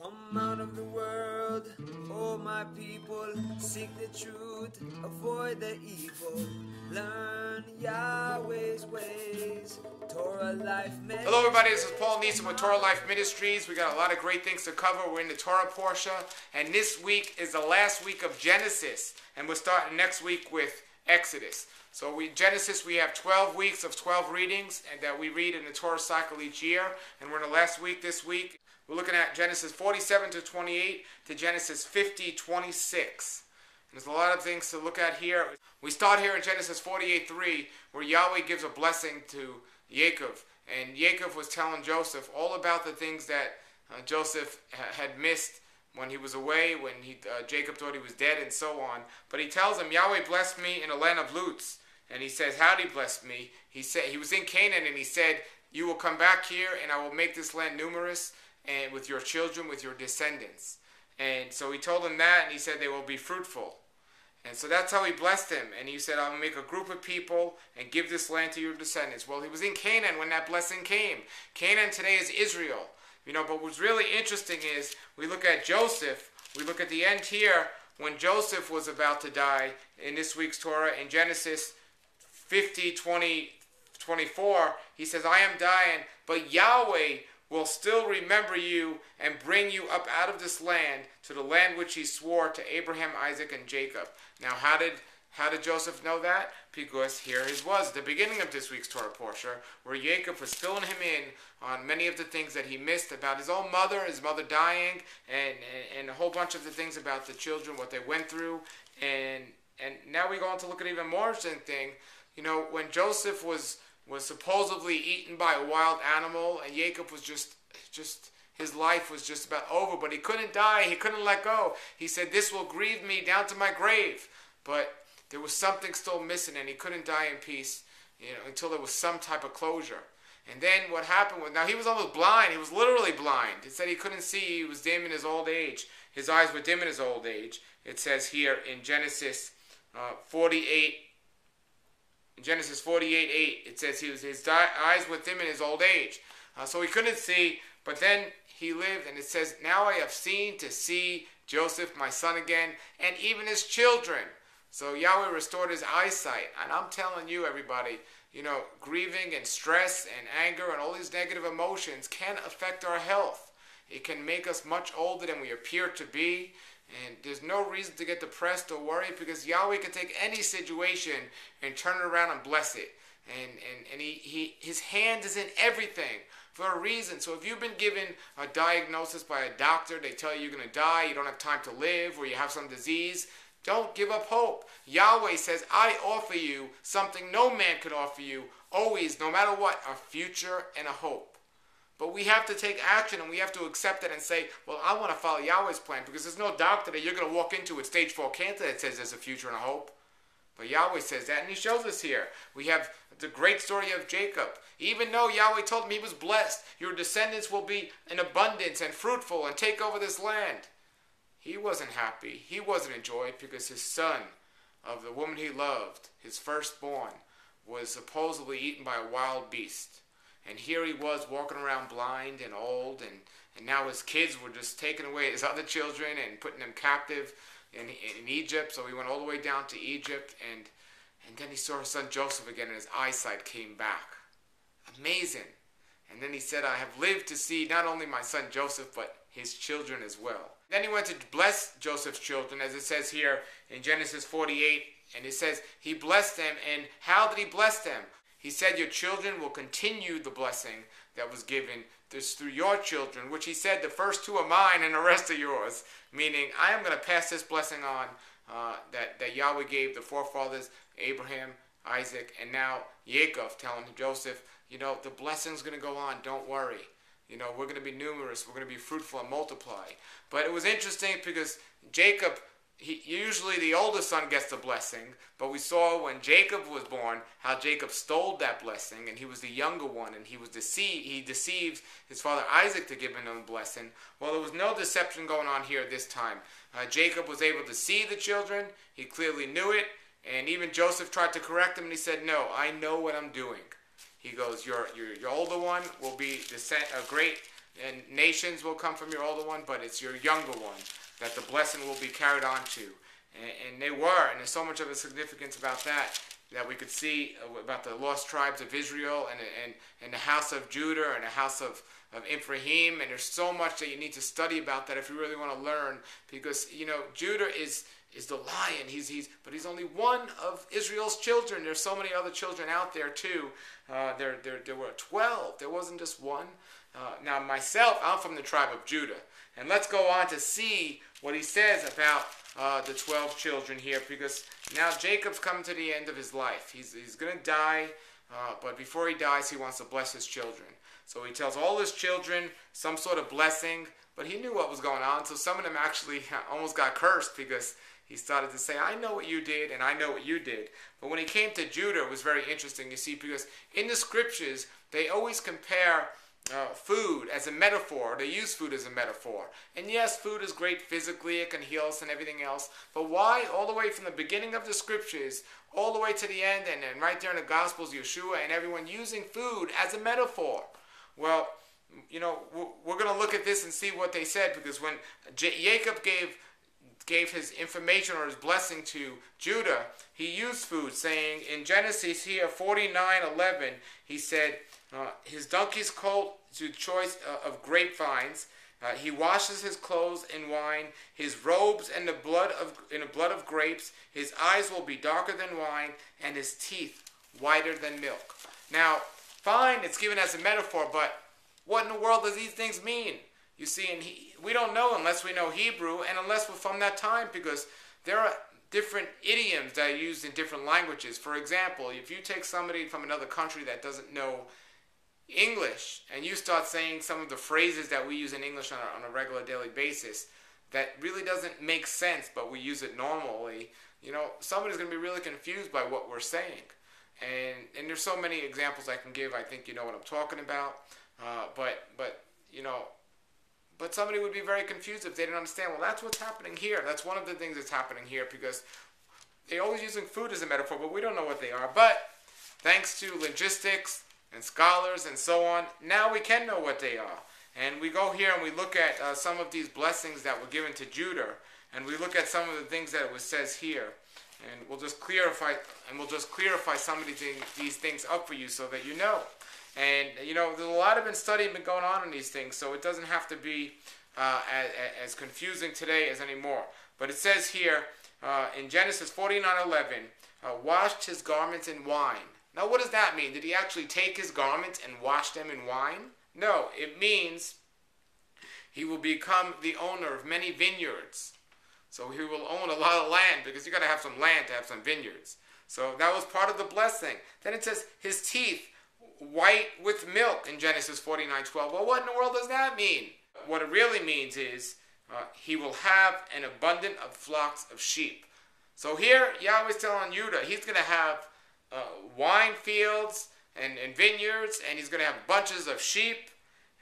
Come out of the world, oh my people, seek the truth, avoid the evil, learn Yahweh's ways, Torah Life Ministries. Hello everybody, this is Paul Neeson with Torah Life Ministries. We got a lot of great things to cover. We're in the Torah Parashah, and this week is the last week of Genesis, and we're starting next week with Exodus. So Genesis, we have 12 weeks of 12 readings and that we read in the Torah cycle each year, and we're in the last week this week. We're looking at Genesis 47 to 28 to Genesis 50, 26. And there's a lot of things to look at here. We start here in Genesis 48:3, where Yahweh gives a blessing to Jacob. And Jacob was telling Joseph all about the things that Joseph had missed when he was away, when Jacob thought he was dead, and so on. But he tells him, Yahweh blessed me in the land of Luz. And he says, how did he bless me? He said he was in Canaan, and he said, you will come back here, and I will make this land numerous, and with your children, with your descendants. And so he told him that, and he said they will be fruitful. And so that's how he blessed him. And he said, I will make a group of people and give this land to your descendants. Well, he was in Canaan when that blessing came. Canaan today is Israel. But what's really interesting is we look at Joseph. We look at the end here when Joseph was about to die in this week's Torah. In Genesis 50, 20, 24, he says, I am dying, but Yahweh will still remember you and bring you up out of this land to the land which he swore to Abraham, Isaac, and Jacob. Now, how did Joseph know that? Because here it was, the beginning of this week's Torah Parashah, where Jacob was filling him in on many of the things that he missed about his own mother, his mother dying, and a whole bunch of the things about the children, what they went through. And now we go on to look at even more interesting thing. When Joseph was supposedly eaten by a wild animal, and Jacob was just his life was just about over, but he couldn't die, he couldn't let go. He said, this will grieve me down to my grave. But there was something still missing, and he couldn't die in peace, until there was some type of closure. And then what happened was, now he was almost blind, he was literally blind. It said he couldn't see, he was dim in his old age. His eyes were dim in his old age. It says here in Genesis 48, in Genesis 48:8, it says his eyes were dim in his old age. So he couldn't see, but then he lived, and it says, now I have seen to see Joseph, my son, again, and even his children. So Yahweh restored his eyesight. And I'm telling you, everybody, grieving and stress and anger and all these negative emotions can affect our health. It can make us much older than we appear to be. And there's no reason to get depressed or worried, because Yahweh can take any situation and turn it around and bless it. And his hand is in everything for a reason. So if you've been given a diagnosis by a doctor, they tell you you're going to die, you don't have time to live, or you have some disease, don't give up hope. Yahweh says, I offer you something no man could offer you, always, no matter what, a future and a hope. But we have to take action, and we have to accept it and say, well, I want to follow Yahweh's plan, because there's no doctor that you're going to walk into with stage 4 cancer that says there's a future and a hope. But Yahweh says that, and he shows us here. We have the great story of Jacob. Even though Yahweh told him he was blessed, your descendants will be in abundance and fruitful and take over this land. He wasn't happy. He wasn't enjoyed, because his son of the woman he loved, his firstborn, was supposedly eaten by a wild beast. And here he was walking around blind and old, and now his kids were just taking away his other children and putting them captive in Egypt. So he went all the way down to Egypt, and then he saw his son Joseph again, and his eyesight came back. Amazing. And then he said, I have lived to see not only my son Joseph, but his children as well. Then he went to bless Joseph's children, as it says here in Genesis 48, and it says he blessed them. And how did he bless them? He said, your children will continue the blessing that was given this through your children, which he said, the first 2 are mine and the rest are yours. Meaning, I am going to pass this blessing on that Yahweh gave the forefathers, Abraham, Isaac, and now Jacob, telling Joseph, the blessing's going to go on, don't worry. We're going to be numerous, we're going to be fruitful and multiply. But it was interesting because Jacob, usually the older son gets the blessing, but we saw when Jacob was born how Jacob stole that blessing, and he was the younger one, and he deceived his father Isaac to give him the blessing. Well, there was no deception going on here this time. Jacob was able to see the children, he clearly knew it, and even Joseph tried to correct him, and he said, no, I know what I'm doing. He goes, your older one will be a great and nations will come from your older one, but it's your younger one that the blessing will be carried on to. And they were, and there's so much of a significance about that we could see about the lost tribes of Israel and the house of Judah and the house of Ephraim. And there's so much that you need to study about that if you really want to learn, because Judah is the lion. But he's only one of Israel's children. There's so many other children out there too. There were 12. There wasn't just one. Now myself, I'm from the tribe of Judah, and let's go on to see what he says about the 12 children here, because now Jacob's come to the end of his life. He's going to die, but before he dies, he wants to bless his children. So he tells all his children some sort of blessing, but he knew what was going on, so some of them actually almost got cursed, because he started to say, I know what you did, and I know what you did. But when he came to Judah, it was very interesting, you see, because in the scriptures, they always compare food as a metaphor. They use food as a metaphor. And yes, food is great physically, it can heal us and everything else. But why, all the way from the beginning of the scriptures, all the way to the end, and then right there in the Gospels, Yeshua and everyone using food as a metaphor? Well, we're going to look at this and see what they said, because when Jacob gave his information or his blessing to Judah, he used food, saying in Genesis here 49:11, he said, his donkey's colt to choice of grapevines. He washes his clothes in wine, his robes in the blood of grapes. His eyes will be darker than wine, and his teeth whiter than milk. Now, fine, it's given as a metaphor, but what in the world does these things mean? You see, we don't know unless we know Hebrew, and unless we're from that time, because there are different idioms that are used in different languages. For example, if you take somebody from another country that doesn't know English, and you start saying some of the phrases that we use in English on a regular daily basis, that really doesn't make sense, but we use it normally, somebody's going to be really confused by what we're saying. And there's so many examples I can give. I think you know what I'm talking about. But somebody would be very confused if they didn't understand. Well, that's what's happening here. That's one of the things that's happening here, because they're always using food as a metaphor, but we don't know what they are. But thanks to logistics and scholars and so on, now we can know what they are. And we go here and we look at some of these blessings that were given to Judah, and we look at some of the things that it says here, and we'll just clarify some of these things up for you so that you know. And there's a lot of studying been going on these things, so it doesn't have to be as confusing today as anymore. But it says here in Genesis 49:11, washed his garments in wine. Now, what does that mean? Did he actually take his garments and wash them in wine? No, it means he will become the owner of many vineyards. So he will own a lot of land, because you got to have some land to have some vineyards. So that was part of the blessing. Then it says his teeth white with milk in Genesis 49:12. Well, what in the world does that mean? What it really means is he will have an abundance of flocks of sheep. So here Yahweh's telling Judah he's going to have wine fields and vineyards, and he's going to have bunches of sheep.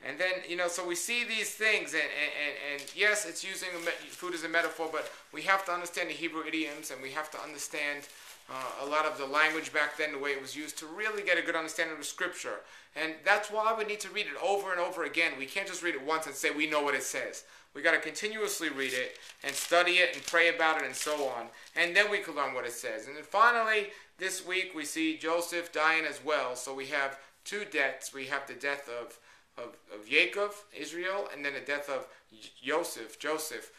And then, so we see these things, and yes, it's using food as a metaphor, but we have to understand the Hebrew idioms, and we have to understand a lot of the language back then, the way it was used, to really get a good understanding of the scripture. And that's why we need to read it over and over again. We can't just read it once and say we know what it says. We got to continuously read it and study it and pray about it and so on. And then we can learn what it says. And then finally, this week we see Joseph dying as well. So we have two deaths. We have the death of Jacob, Israel, and then the death of Joseph,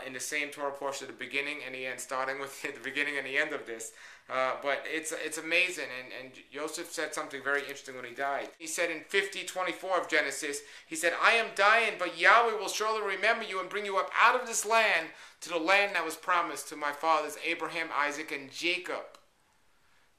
in the same Torah Parashah, the beginning and the end, starting with the beginning and the end of this. But it's amazing, and Joseph said something very interesting when he died. He said in 50:24 of Genesis, he said, I am dying, but Yahweh will surely remember you and bring you up out of this land to the land that was promised to my fathers Abraham, Isaac, and Jacob.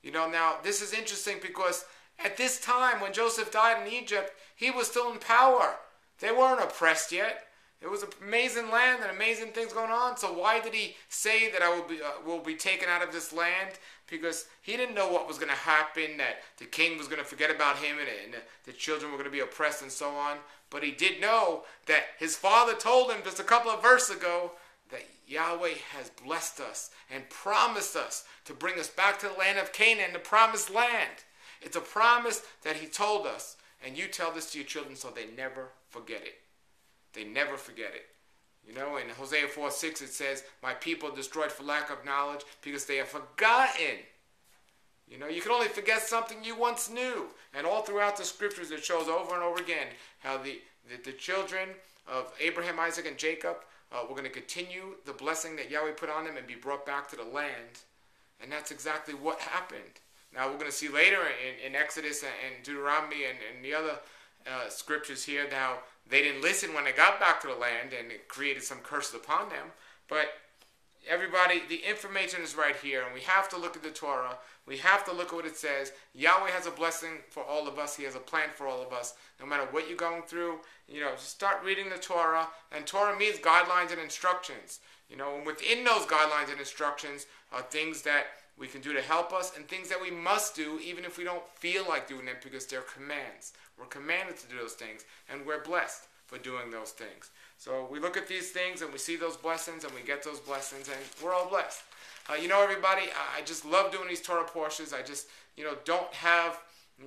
Now this is interesting, because at this time when Joseph died in Egypt, he was still in power. They weren't oppressed yet. It was an amazing land and amazing things going on. So why did he say that I will be taken out of this land? Because he didn't know what was going to happen, that the king was going to forget about him, and the children were going to be oppressed and so on. But he did know that his father told him just a couple of verses ago that Yahweh has blessed us and promised us to bring us back to the land of Canaan, the promised land. It's a promise that he told us. And you tell this to your children so they never forget it. They never forget it. You know, in Hosea 4:6 it says, my people are destroyed for lack of knowledge because they have forgotten. You know, you can only forget something you once knew. And all throughout the scriptures it shows over and over again how the children of Abraham, Isaac, and Jacob were going to continue the blessing that Yahweh put on them and be brought back to the land. And that's exactly what happened. Now we're going to see later in Exodus and Deuteronomy and the other scriptures here how they didn't listen when they got back to the land and it created some curses upon them. But everybody, the information is right here, and we have to look at the Torah. We have to look at what it says. Yahweh has a blessing for all of us. He has a plan for all of us. No matter what you're going through, you know, just start reading the Torah. And Torah means guidelines and instructions. You know, and within those guidelines and instructions are things that we can do to help us and things that we must do even if we don't feel like doing them because they're commands. We're commanded to do those things, and we're blessed for doing those things. So we look at these things and we see those blessings and we get those blessings, and we're all blessed. You know, everybody, I just love doing these Torah Parashahs. I just, you know, don't have,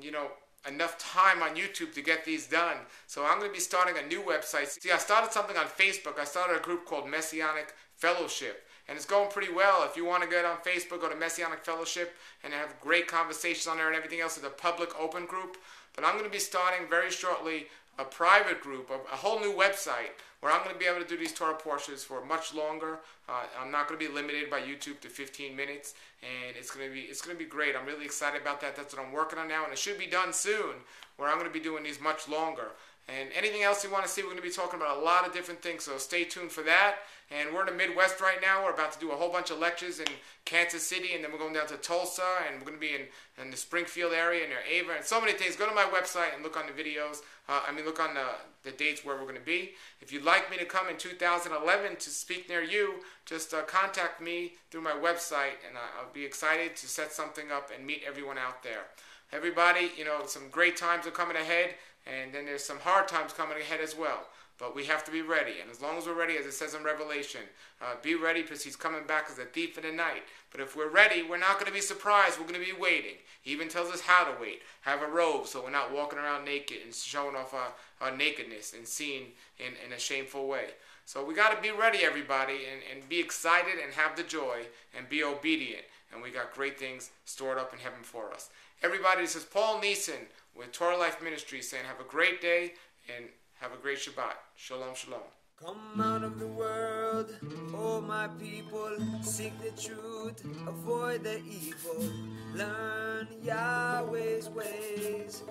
you know, enough time on YouTube to get these done. So I'm going to be starting a new website. See, I started something on Facebook. I started a group called Messianic Fellowship. And it's going pretty well. If you want to get on Facebook, go to Messianic Fellowship and have great conversations on there and everything else. It's a public open group. But I'm going to be starting very shortly a private group, a whole new website where I'm going to be able to do these Torah Parashahs for much longer. I'm not going to be limited by YouTube to 15 minutes, and it's going to be great. I'm really excited about that. That's what I'm working on now, and it should be done soon, where I'm going to be doing these much longer. And anything else you want to see, we're going to be talking about a lot of different things, so stay tuned for that. And we're in the Midwest right now. We're about to do a whole bunch of lectures in Kansas City, and then we're going down to Tulsa, and we're going to be in the Springfield area near Ava, and so many things. Go to my website and look on the videos. Look on the dates where we're going to be. If you'd like me to come in 2011 to speak near you, just contact me through my website, and I'll be excited to set something up and meet everyone out there. Everybody, you know, some great times are coming ahead, and then there's some hard times coming ahead as well. But we have to be ready. And as long as we're ready, as it says in Revelation, be ready because he's coming back as a thief in the night. But if we're ready, we're not going to be surprised. We're going to be waiting. He even tells us how to wait. Have a robe so we're not walking around naked and showing off our nakedness and seen in a shameful way. So we got to be ready, everybody, and be excited and have the joy and be obedient. And we got great things stored up in heaven for us. Everybody, this is Paul Neeson with Torah Life Ministries saying have a great day and have a great Shabbat. Shalom, shalom. Come out of the world, oh my people, seek the truth, avoid the evil, learn Yahweh's ways.